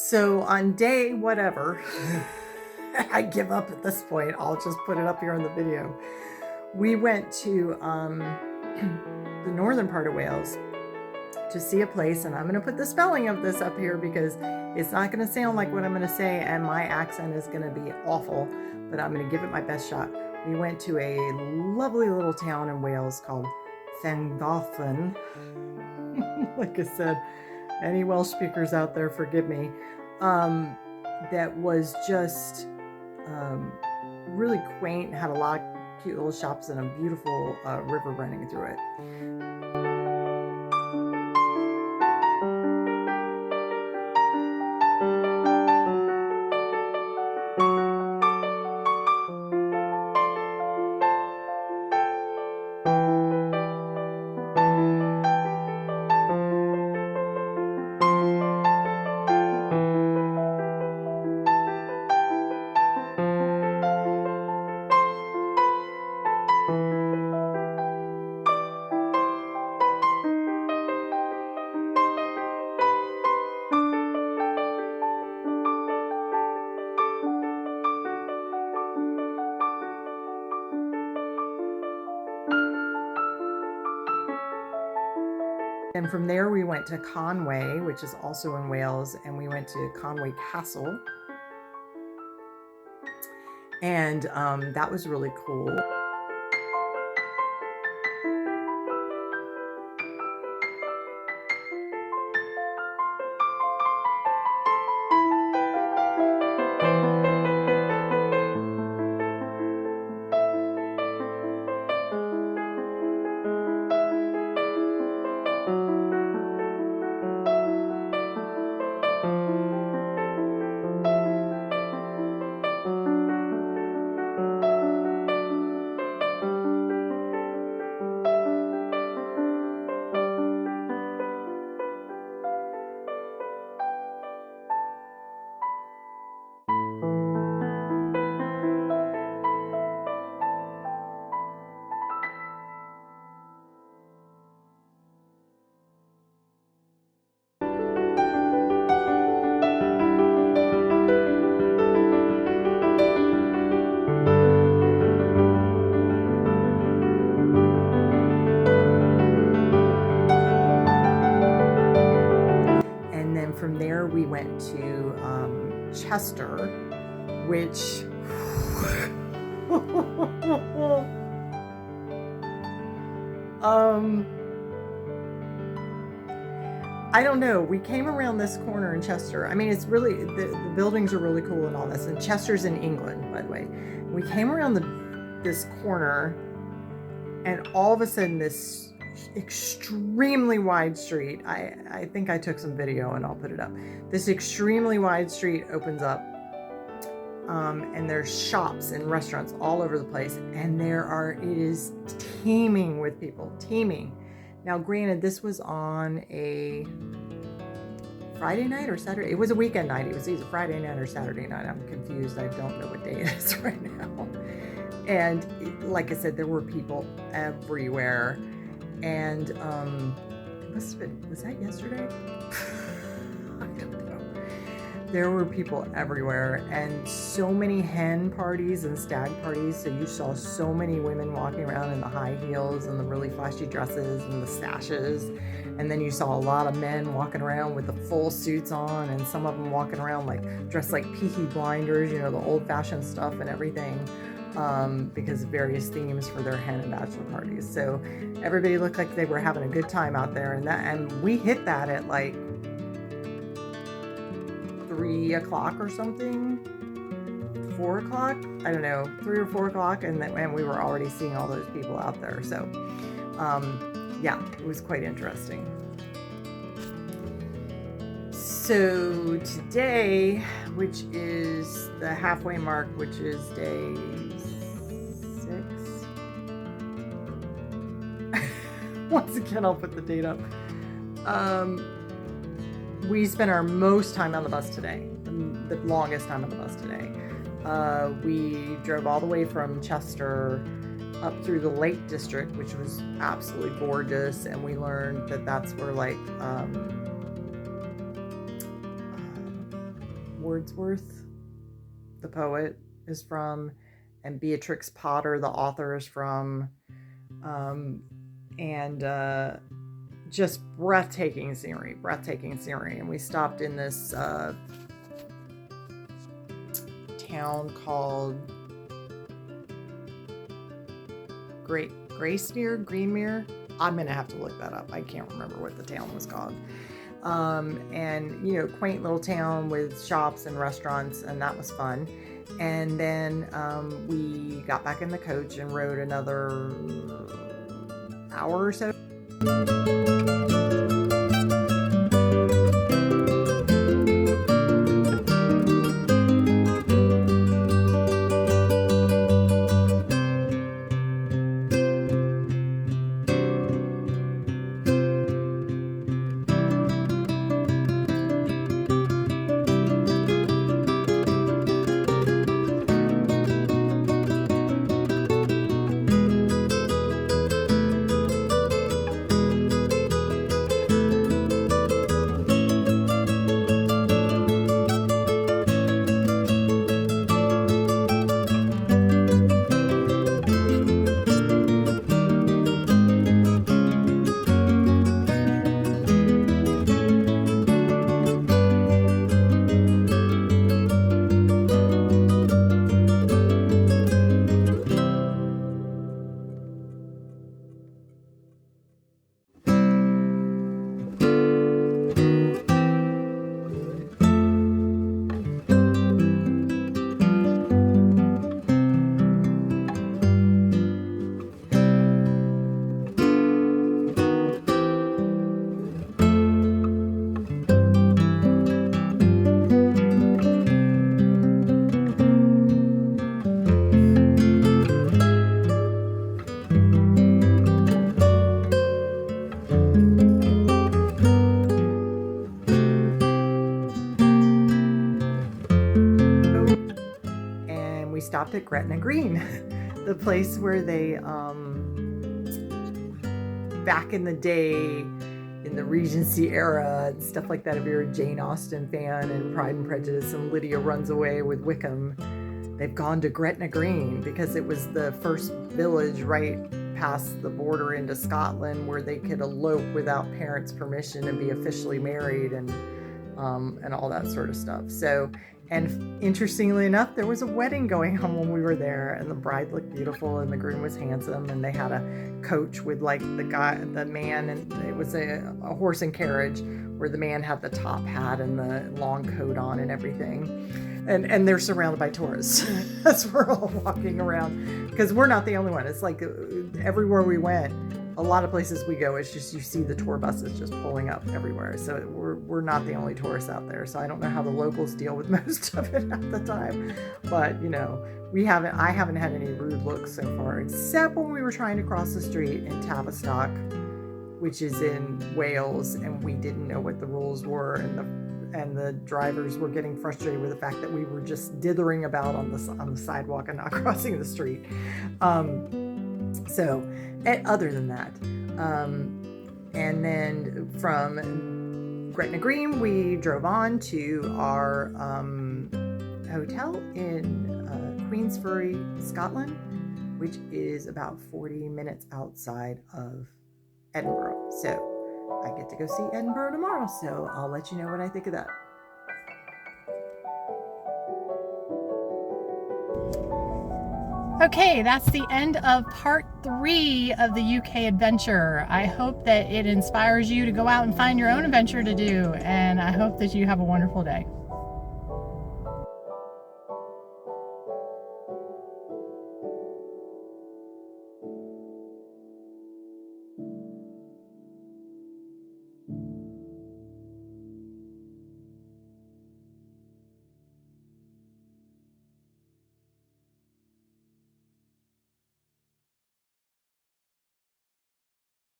So on day whatever, I give up at this point. I'll just put it up here in the video. We went to the northern part of Wales to see a place, and I'm going to put the spelling of this up here because it's not going to sound like what I'm going to say, and my accent is going to be awful, but I'm going to give it my best shot. We went to a lovely little town in Wales called Llangollen. Like I said, any Welsh speakers out there, forgive me. That was just really quaint, had a lot of cute little shops and a beautiful river running through it. And from there we went to Conway, which is also in Wales, and we went to Conway Castle. And that was really cool. From there we went to Chester, which I don't know, we came around this corner in Chester. I mean, it's really, the buildings are really cool and all this, and Chester's in England, by the way. We came around this corner, and all of a sudden this extremely wide street, I think I took some video and I'll put it up. This extremely wide street opens up, and there's shops and restaurants all over the place, and it is teeming with people, teeming. Now granted, this was on a Friday night or Saturday. It was a weekend night. It was either Friday night or Saturday night. I'm confused. I don't know what day it is right now. And like I said, there were people everywhere. And it must have been, was that yesterday? I don't know. There were people everywhere, and so many hen parties and stag parties. So you saw so many women walking around in the high heels and the really flashy dresses and the sashes. And then you saw a lot of men walking around with the full suits on, and some of them walking around like dressed like Peaky Blinders, you know, the old-fashioned stuff and everything. Because of various themes for their hen and bachelor parties. So everybody looked like they were having a good time out there, and we hit that at like 3 o'clock or something, 4 o'clock, I don't know, 3 or 4 o'clock, and we were already seeing all those people out there. So yeah, it was quite interesting. So today, which is the halfway mark, which is day 6. Once again, I'll put the date up. We spent our most time on the bus today, the longest time on the bus today. We drove all the way from Chester up through the Lake District, which was absolutely gorgeous, and we learned that that's where like Wordsworth, the poet, is from, and Beatrix Potter, the author, is from. And just breathtaking scenery. And we stopped in this town called Greenmere. I'm gonna have to look that up. I can't remember what the town was called. And quaint little town with shops and restaurants, and that was fun. And then we got back in the coach and rode another hour or so. Stopped at Gretna Green, the place where they, back in the day, in the Regency era and stuff like that, if you're a Jane Austen fan and Pride and Prejudice and Lydia runs away with Wickham, they've gone to Gretna Green because it was the first village right past the border into Scotland where they could elope without parents' permission and be officially married and all that sort of stuff. So, and interestingly enough, there was a wedding going on when we were there, and the bride looked beautiful and the groom was handsome, and they had a coach with like the man, and it was a horse and carriage where the man had the top hat and the long coat on and everything. And they're surrounded by tourists as we're all walking around, because we're not the only one. It's like everywhere we went, a lot of places we go, it's just you see the tour buses just pulling up everywhere. So we're not the only tourists out there. So I don't know how the locals deal with most of it at the time. But I haven't had any rude looks so far, except when we were trying to cross the street in Tavistock, which is in Wales, and we didn't know what the rules were, and the drivers were getting frustrated with the fact that we were just dithering about on the sidewalk and not crossing the street. Other than that, and then from Gretna Green, we drove on to our hotel in Queensferry, Scotland, which is about 40 minutes outside of Edinburgh. So I get to go see Edinburgh tomorrow, so I'll let you know what I think of that. Okay, that's the end of part 3 of the UK adventure. I hope that it inspires you to go out and find your own adventure to do, and I hope that you have a wonderful day.